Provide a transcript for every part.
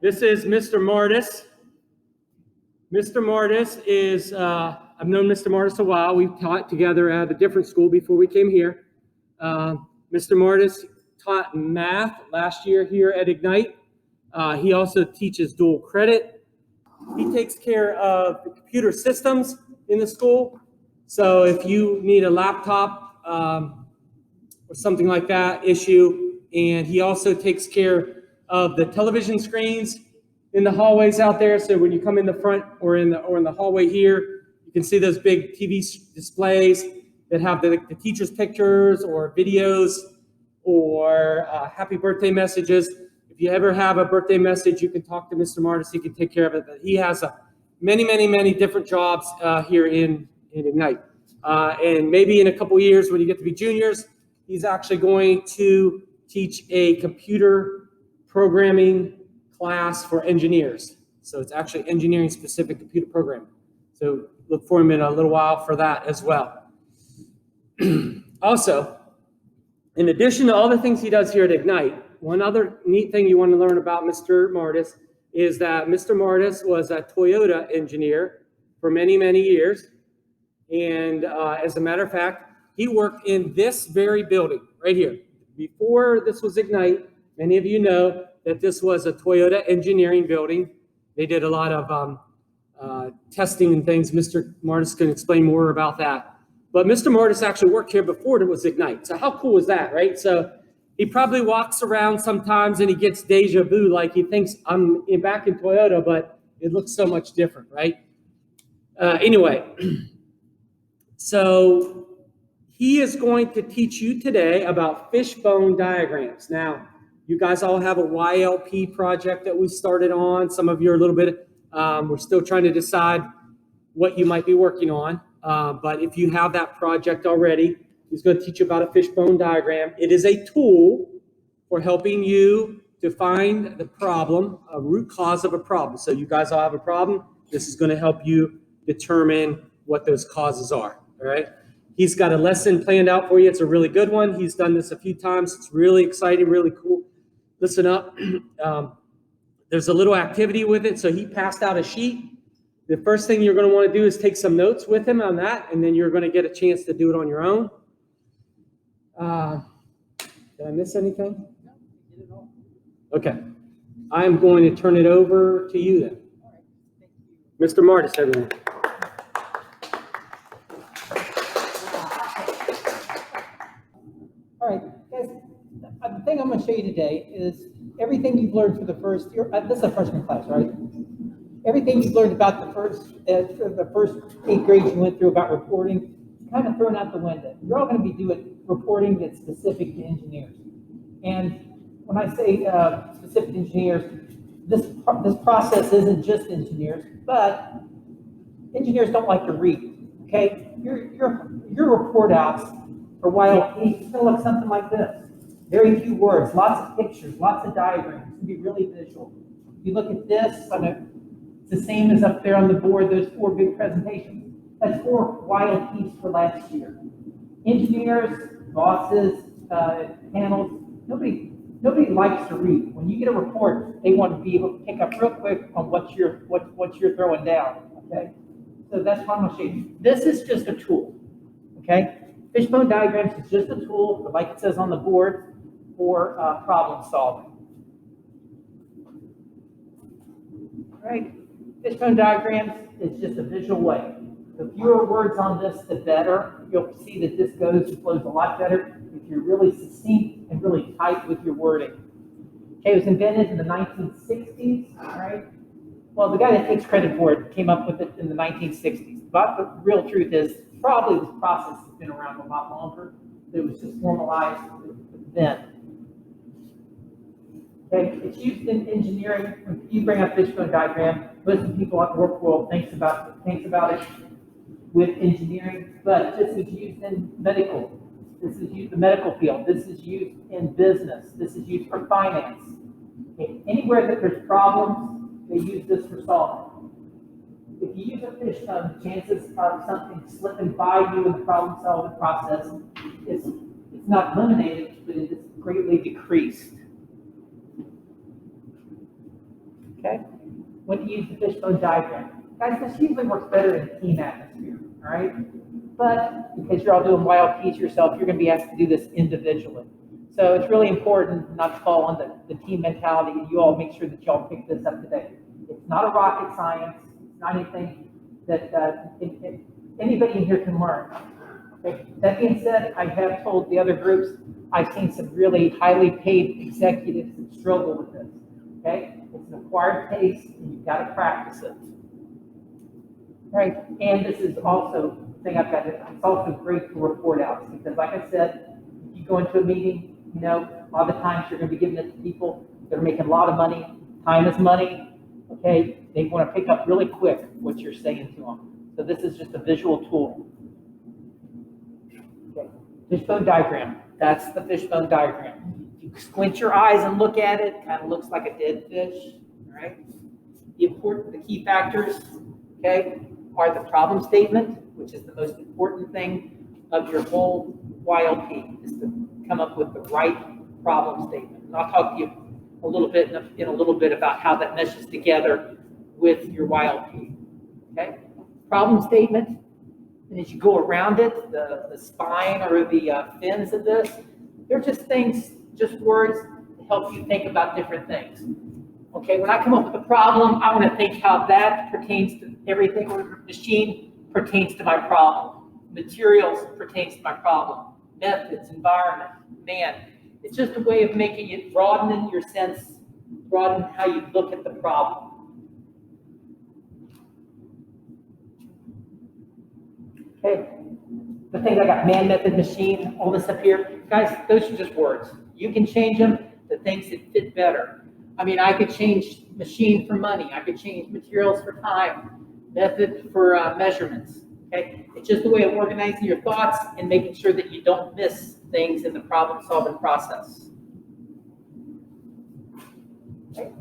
This is Mr. Mardis. Mr. Mardis is, I've known Mr. Mardis a while. We've taught together at a different school before we came here. Mr. Mardis taught math last year here at Ignite. He also teaches dual credit. He takes care of the computer systems in the school. So if you need a laptop or something like that issue, and he also takes care of the television screens in the hallways out there. So when you come in the front or in the hallway here, you can see those big TV displays that have the teacher's pictures or videos or happy birthday messages. If you ever have a birthday message, you can talk to Mr. Mardis. He can take care of it. He has many different jobs here in Ignite. And maybe in a couple years when you get to be juniors, he's actually going to teach a computer programming class for engineers. So it's actually engineering specific computer programming. So look for him in a little while for that as well. Also, in addition to all the things he does here at Ignite, one other neat thing you want to learn about Mr. Mardis is that Mr. Mardis was a Toyota engineer for many years. And as a matter of fact, he worked in this very building right here. Before this was Ignite, many of you know that this was a Toyota engineering building. They did a lot of testing and things. Mr. Mardis can explain more about that. But Mr. Mardis actually worked here before it was Ignite. So how cool is that, right? So he probably walks around sometimes and he gets deja vu, like he thinks I'm back in Toyota, but it looks so much different, right? Anyway, so he is going to teach you today about fishbone diagrams. Now, you guys all have a YLP project that we started on. Some of you are a little bit, we're still trying to decide what you might be working on. But if you have that project already, he's going to teach you about a fishbone diagram. It is a tool for helping you to find the problem, a root cause of a problem. So you guys all have a problem. This is going to help you determine what those causes are, all right? He's got a lesson planned out for you. It's a really good one. He's done this a few times. It's really exciting, really cool. Listen up. There's a little activity with it. So he passed out a sheet. The first thing you're going to want to do is take some notes with him on that, and then you're going to get a chance to do it on your own. Did I miss anything? No, you did it all. Okay. I'm going to turn it over to you then. All right. Thank you. Mr. Mardis, everyone. All right, guys, the thing I'm going to show you today is everything you've learned for the first year. This is a freshman class, right? Everything you've learned about the first 8 grades you went through about reporting, kind of thrown out the window. You're all going to be doing reporting that's specific to engineers. And when I say specific to engineers, this process isn't just engineers, but engineers don't like to read. Okay, your report outs for YLP is going to look something like this. Very few words, lots of pictures, lots of diagrams. It's going to be really visual. If you look at this, it's the same as up there on the board, those 4 big presentations. That's 4 YLPs for last year. Engineers, bosses, panels, nobody likes to read. When you get a report, they want to be able to pick up real quick on what you're throwing down. Okay, so that's what I'm going to show you. This is just a tool. Okay. Fishbone diagrams is just a tool, like it says on the board, for problem solving. All right, fishbone diagrams is just a visual way. The fewer words on this, the better. You'll see that this flows a lot better if you're really succinct and really tight with your wording. Okay, it was invented in the 1960s, all right? Well, the guy that takes credit for it came up with it in the 1960s. But the real truth is, probably this process has been around a lot longer. It was just formalized then. Okay, it's used in engineering. When you bring up fishbone diagram, most of the people at the work world thinks about it with engineering, but this is used in medical. This is used in the medical field. This is used in business. This is used for finance. Okay, anywhere that there's problems, they use this for solving. If you use a fishbone, chances of something slipping by you in the problem-solving process it's not eliminated, but it is greatly decreased. Okay? When you use the fishbone diagram. Guys, this usually works better in a team atmosphere, all right? But because you're all doing YLPs yourself, you're going to be asked to do this individually. So it's really important not to fall on the team mentality, and you all make sure that you all pick this up today. It's not a rocket science. It's not anything that anybody in here can learn. Okay. That being said, I have told the other groups, I've seen some really highly paid executives that struggle with this. Okay, it's an acquired taste, and you've got to practice it. All right, and this is also the thing I've got. It's also great for report outs because, like I said, if you go into a meeting, you know, a lot of the times you're going to be giving it to people that are making a lot of money. Time is money. Okay, they want to pick up really quick what you're saying to them. So this is just a visual tool. Okay, fishbone diagram. That's the fishbone diagram. If you squint your eyes and look at it, it kind of looks like a dead fish. All right. The key factors, okay, are the problem statement, which is the most important thing of your whole YLP, is to come up with the right problem statement. And I'll talk to you a little bit in a little bit about how that meshes together with your YLP. Okay, problem statement, and as you go around it, the spine or the fins of this, they're just things, just words to help you think about different things. Okay, when I come up with a problem, I want to think how that pertains to everything. Machine pertains to my problem. Materials pertains to my problem. Methods, environment, man. It's just a way of making it, broadening your sense, broaden how you look at the problem. Okay, the things I got, man, method, machine, all this up here. Guys, those are just words. You can change them to things that fit better. I mean, I could change machine for money. I could change materials for time, method for measurements. Okay, it's just a way of organizing your thoughts and making sure that you don't miss things in the problem-solving process. Okay.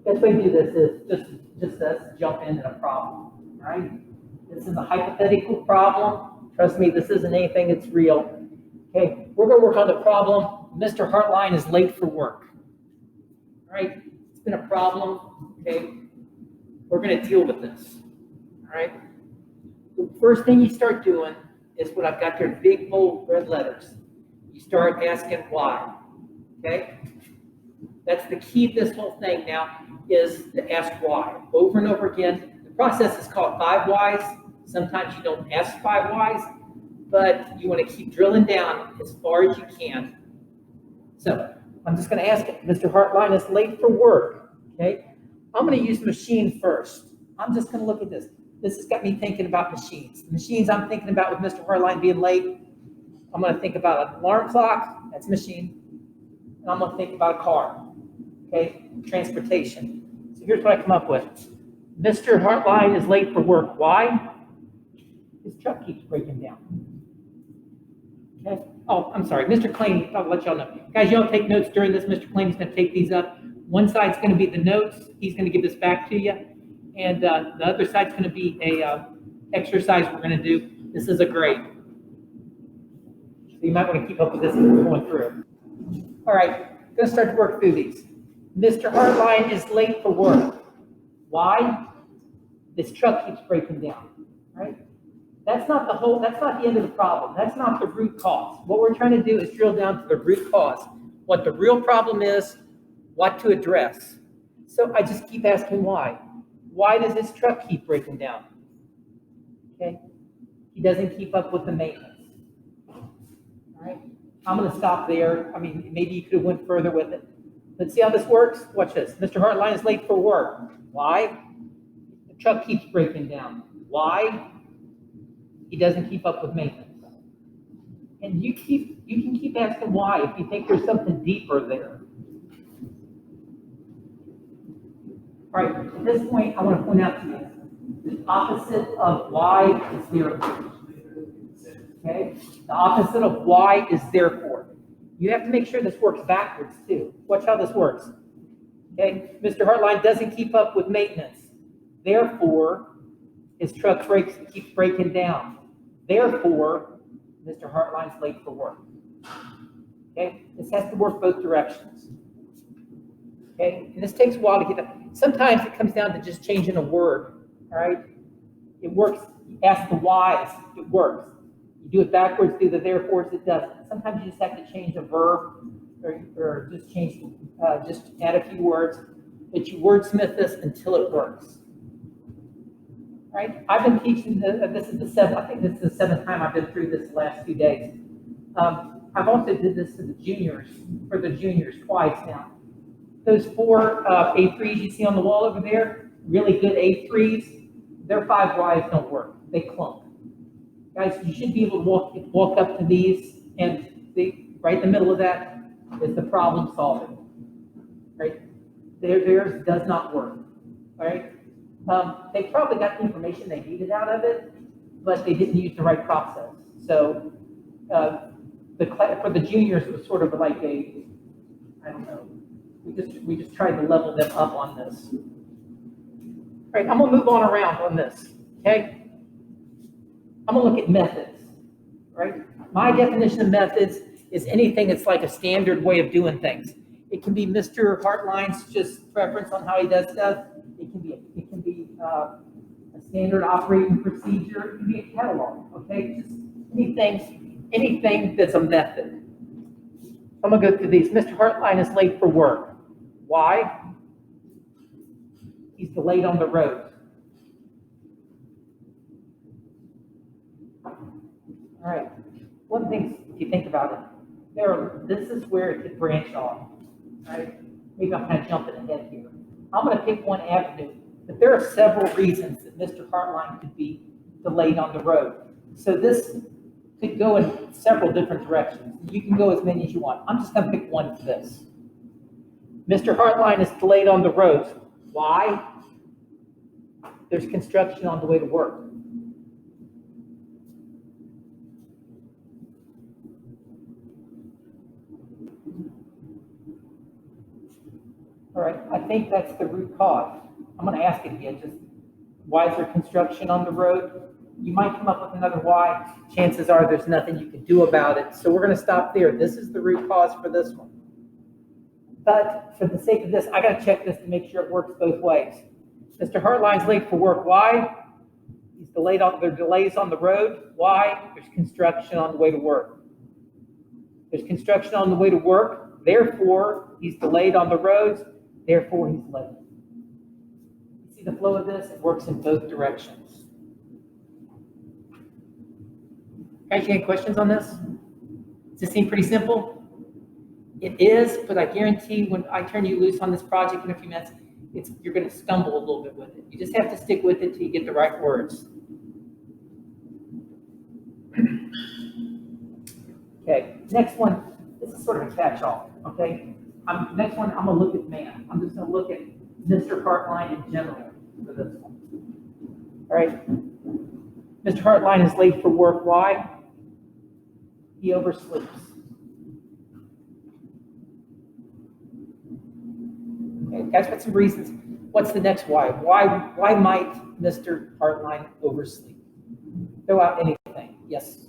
Best way to do this is just jump into a problem. All right. This is a hypothetical problem. Trust me, this isn't anything that's real. Okay, we're going to work on the problem. Mr. Hartline is late for work. All right, it's been a problem. Okay, we're going to deal with this. All right, the first thing you start doing is what I've got there in big, bold, red letters. You start asking why. Okay, that's the key to this whole thing now, is to ask why over and over again. The process is called 5 whys. Sometimes you don't ask 5 whys, but you want to keep drilling down as far as you can. So I'm just going to ask it. Mr. Hartline is late for work. Okay, I'm going to use machine first. I'm just going to look at this. This has got me thinking about machines. The machines I'm thinking about with Mr. Hartline being late, I'm going to think about an alarm clock. That's a machine. And I'm going to think about a car. Okay, transportation. So here's what I come up with. Mr. Hartline is late for work. Why? His truck keeps breaking down. Okay. Oh, I'm sorry. Mr. Klein, I'll let y'all know. Guys, y'all take notes during this. Mr. Klein is going to take these up. One side's going to be the notes. He's going to give this back to you. And the other side's going to be a exercise we're going to do. This is a grade. So you might want to keep up with this as we're going through. All right. Going to start to work through these. Mr. Hartline is late for work. Why? This truck keeps breaking down. Right? That's not the end of the problem. That's not the root cause. What we're trying to do is drill down to the root cause, what the real problem is, what to address. So I just keep asking why. Why does this truck keep breaking down? Okay, he doesn't keep up with the maintenance. All right, I'm going to stop there. I mean, maybe you could have went further with it. Let's see how this works. Watch this. Mr. Hartline is late for work. Why? The truck keeps breaking down. Why? He doesn't keep up with maintenance. And you can keep asking why if you think there's something deeper there. All right, at this point, I want to point out to you the opposite of why is therefore. Okay? The opposite of why is therefore. You have to make sure this works backwards too. Watch how this works. Okay? Mr. Hartline doesn't keep up with maintenance. Therefore, his truck keeps breaking down. Therefore, Mr. Hartline's late for work. Okay? This has to work both directions. Okay, and this takes a while to get that. Sometimes it comes down to just changing a word, all right? It works. Ask the whys, it works. You do it backwards, do the therefores, it doesn't. Sometimes you just have to change a verb or just change, just add a few words, but you wordsmith this until it works. All right, I've been teaching, this is the seventh, I think this is the seventh time I've been through this the last few days. I've also did this to the juniors, for the juniors twice now. Those four A3s you see on the wall over there, really good A3s, their 5 Ys don't work, they clunk. Guys, you should be able to walk up to these, and right in the middle of that is the problem solving, right? Theirs does not work, all right? They probably got the information they needed out of it, but they didn't use the right process. So for the juniors, it was sort of like a, I don't know, we just tried to level them up on this. All right, I'm gonna move on around on this, okay? I'm gonna look at methods, right? My definition of methods is anything that's like a standard way of doing things. It can be Mr. Hartline's just preference on how he does stuff. It can be a standard operating procedure. It can be a catalog, okay? Just anything that's a method. I'm gonna go through these. Mr. Hartline is late for work. Why? He's delayed on the road. All right, one thing, if you think about it, this is where it could branch off, right? Maybe I'm kind of jumping ahead here. I'm going to pick one avenue, but there are several reasons that Mr. Hartline could be delayed on the road. So this could go in several different directions. You can go as many as you want. I'm just going to pick one for this. Mr. Hartline is delayed on the roads. Why? There's construction on the way to work. All right, I think that's the root cause. I'm going to ask it again, just why is there construction on the road? You might come up with another why. Chances are there's nothing you can do about it. So we're going to stop there. This is the root cause for this one. But for the sake of this, I got to check this to make sure it works both ways. Mr. Hartline's late for work. Why? He's delayed on, there are delays on the road. Why? There's construction on the way to work. There's construction on the way to work. Therefore, he's delayed on the roads. Therefore, he's late. You see the flow of this? It works in both directions. Guys, any questions on this? Does this seem pretty simple? It is, but I guarantee when I turn you loose on this project in a few minutes, you're going to stumble a little bit with it. You just have to stick with it till you get the right words. Okay, next one. This is sort of a catch-all, okay? Next one, I'm going to look at man. I'm just going to look at Mr. Hartline in general for this one. All right. Mr. Hartline is late for work. Why? He oversleeps. Okay, guys, got some reasons. What's the next why? Why might Mr. Hartline oversleep? Throw out anything. Yes?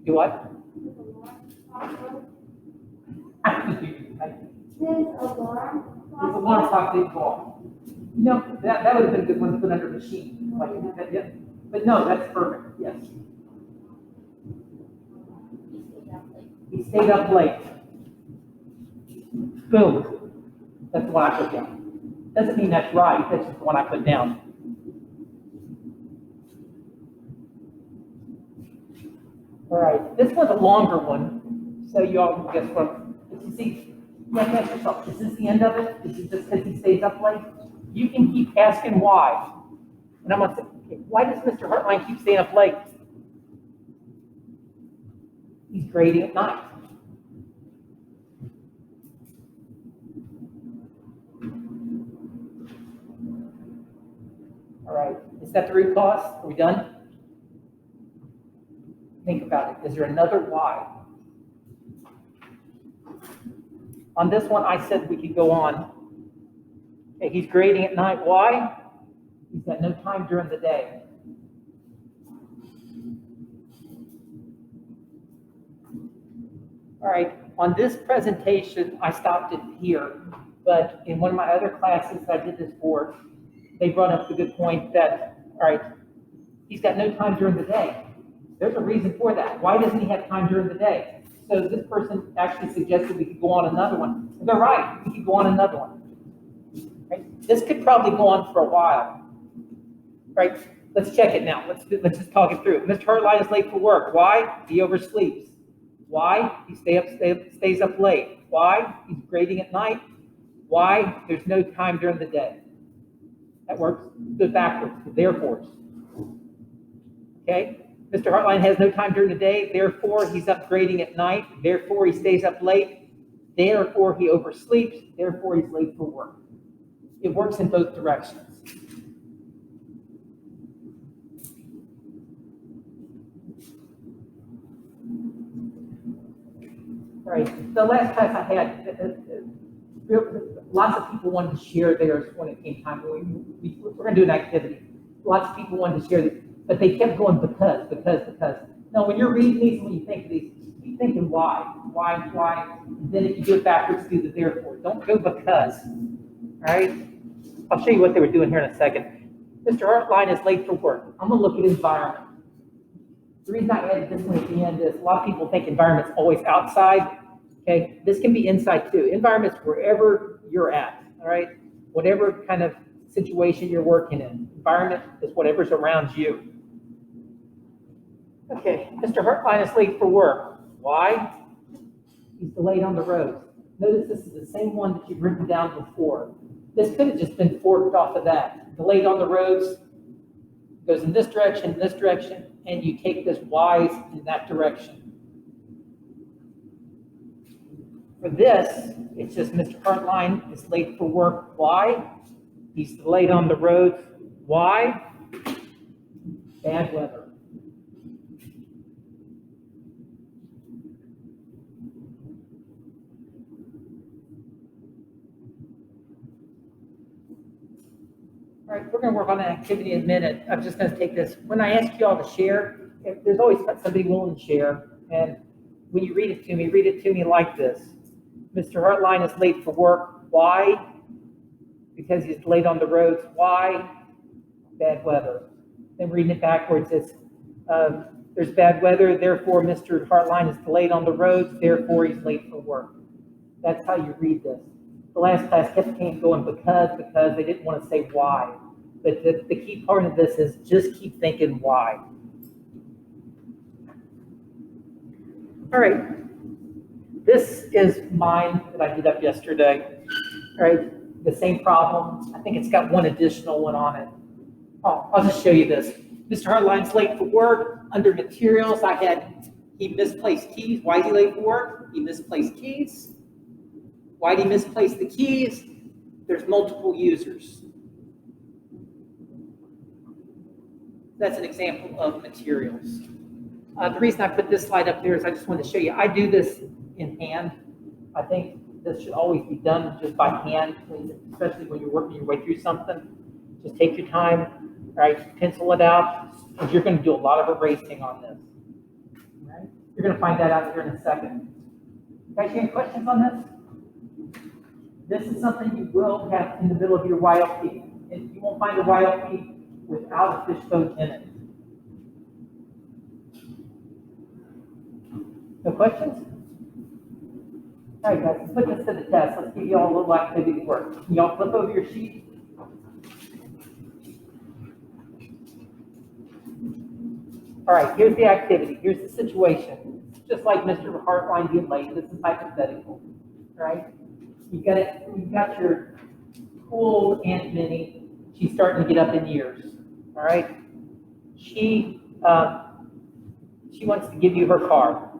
Do what? His alarm clock didn't go off. You know, that would have been a good one to put under machine. Like, yeah. But no, that's perfect. Yes. He stayed up late. Boom. That's the one I put down. Doesn't mean that's right. That's just the one I put down. All right. This one's a longer one, so you all can guess from. You see, you have to ask yourself, is this the end of it? Is it just because he stays up late? You can keep asking why. And I'm going to say, okay, why does Mr. Hartline keep staying up late? He's grading at night. All right, is that the root cause? Are we done? Think about it. Is there another why? On this one, I said we could go on. Okay, he's grading at night. Why? He's got no time during the day. All right, On this presentation, I stopped it here, but in one of my other classes I did this for, they brought up the good point that, all right, he's got no time during the day. There's a reason for that. Why doesn't he have time during the day? So this person actually suggested we could go on another one. And they're right, we could go on another one. Right? This could probably go on for a while. Right? Let's check it now. Let's just talk it through. Mr. Hartline is late for work. Why? He oversleeps. Why? He stays up late. Why? He's grading at night. Why? There's no time during the day. That works. Goes backwards. Therefore. Okay? Mr. Hartline has no time during the day. Therefore, he's up grading at night. Therefore, he stays up late. Therefore, he oversleeps. Therefore, he's late for work. It works in both directions. Right. The last class I had, lots of people wanted to share theirs when it came time. We're going to do an activity. Lots of people wanted to share this, but they kept going because. No, when you're reading these, when you think of these, be thinking why. And then if you do it backwards, do the therefore. Don't go because. All right. I'll show you what they were doing here in a second. Mr. Hartline is late for work. I'm going to look at environment. The reason I added this one at the end is a lot of people think environment's always outside. Okay, this can be inside too. Environment's wherever you're at. All right, whatever kind of situation you're working in. Environment is whatever's around you. Okay, Mr. Hartline is late for work. Why? He's delayed on the road. Notice this is the same one that you've written down before. This could have just been forked off of that. Delayed on the roads, goes in this direction, and you take this Y's in that direction. For this, it's just Mr. Hartline is late for work. Why? He's delayed on the roads. Why? Bad weather. All right, we're going to work on an activity in a minute. I'm just going to take this. When I ask you all to share, there's always somebody willing to share. And when you read it to me like this. Mr. Hartline is late for work. Why? Because he's late on the roads. Why? Bad weather. Then reading it backwards, it's there's bad weather, therefore Mr. Hartline is delayed on the roads, therefore he's late for work. That's how you read this. The last class kept going because they didn't want to say why. But the key part of this is just keep thinking why. All right. This is mine that I did up yesterday. All right. The same problem. I think it's got one additional one on it. Oh, I'll just show you this. Mr. Hartline's late for work. Under materials, I had he misplaced keys. Why is he late for work? He misplaced keys. Why did he misplace the keys? There's multiple users. That's an example of materials. The reason I put this slide up there is I just wanted to show you. I do this in hand. I think this should always be done just by hand, especially when you're working your way through something. Just take your time, right? Pencil it out, because you're going to do a lot of erasing on this. Right? You're going to find that out here in a second. Guys, any questions on this? This is something you will have in the middle of your YLP. And you won't find a YLP without a fishbone in it. No questions? All right, guys, let's put this to the test. Let's give you all a little activity work. Can y'all flip over your sheet? All right, here's the activity. Here's the situation. Just like Mr. Hartline being late, this is hypothetical. All right? You've got your cool Aunt Minnie. She's starting to get up in years. All right? She wants to give you her car.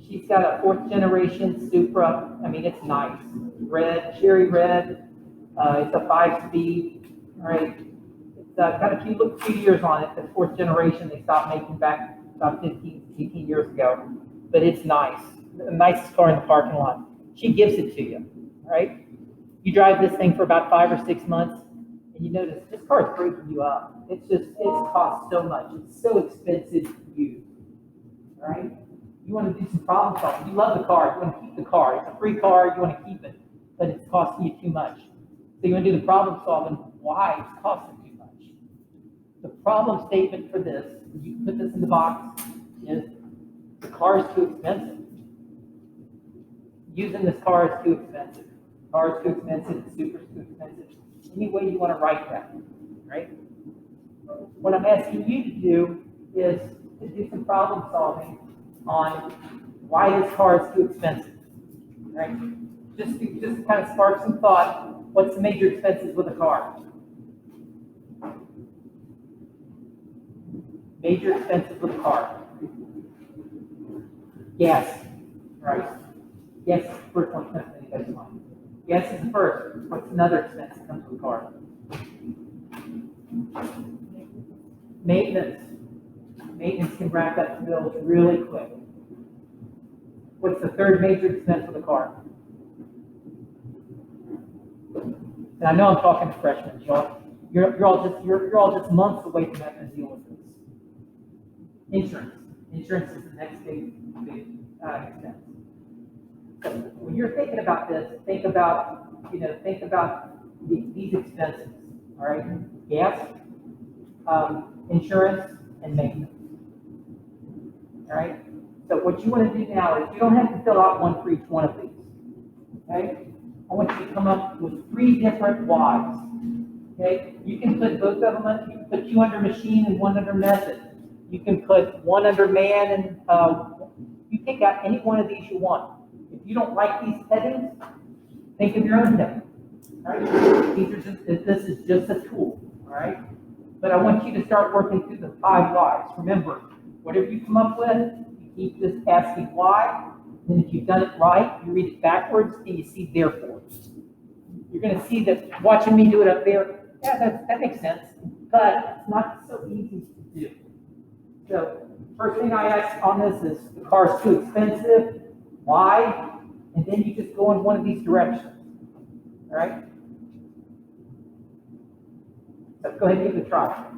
She's got a 4th generation Supra. I mean, it's nice. Red, cherry red. It's a 5-speed. All right? It's got a few years on it. The 4th generation they stopped making back about 15, 18 years ago. But it's nice. The nicest car in the parking lot. She gives it to you. All right? You drive this thing for about 5 or 6 months, and you notice this car is breaking you up. It's cost so much. It's so expensive to use. All right? You want to do some problem solving. You love the car. You want to keep the car. It's a free car, you want to keep it, but it's costing you too much. So you want to do the problem solving, why it's costing too much. The problem statement for this, you can put this in the box, is the car is too expensive. Using this car is too expensive. The car is too expensive, the super's too expensive. Any way you want to write that, right? What I'm asking you to do is to do some problem solving on why this car is too expensive, right? Just kind of spark some thought. What's the major expenses with a car? Major expenses with a car. Gas, right? Gas is the first one that comes to anybody's mind. Gas is the first. What's another expense that comes with a car? Maintenance. Maintenance can rack up bills really quick. What's the third major expense with a car? And I know I'm talking to freshmen. You're all just months away from having to deal with this. Insurance. Insurance is the next big expense. So when you're thinking about this, think about these expenses. All right, gas, insurance, and maintenance. All right. So what you want to do now is you don't have to fill out one for each one of these. Okay. I want you to come up with 3 different whys. Okay. You can put both of them under. You can put 2 under machine and 1 under method. You can put 1 under man and you pick out any one of these you want. If you don't like these headings, think of your own heading. All right. This is just a tool. All right. But I want you to start working through the 5 whys. Remember, whatever you come up with, you keep just asking why. And if you've done it right, you read it backwards and you see therefore. You're going to see that watching me do it up there, yeah, that makes sense. But it's not so easy to do. So first thing I ask on this is the car's too expensive. Why? And then you just go in one of these directions. All right? So go ahead and give it a try.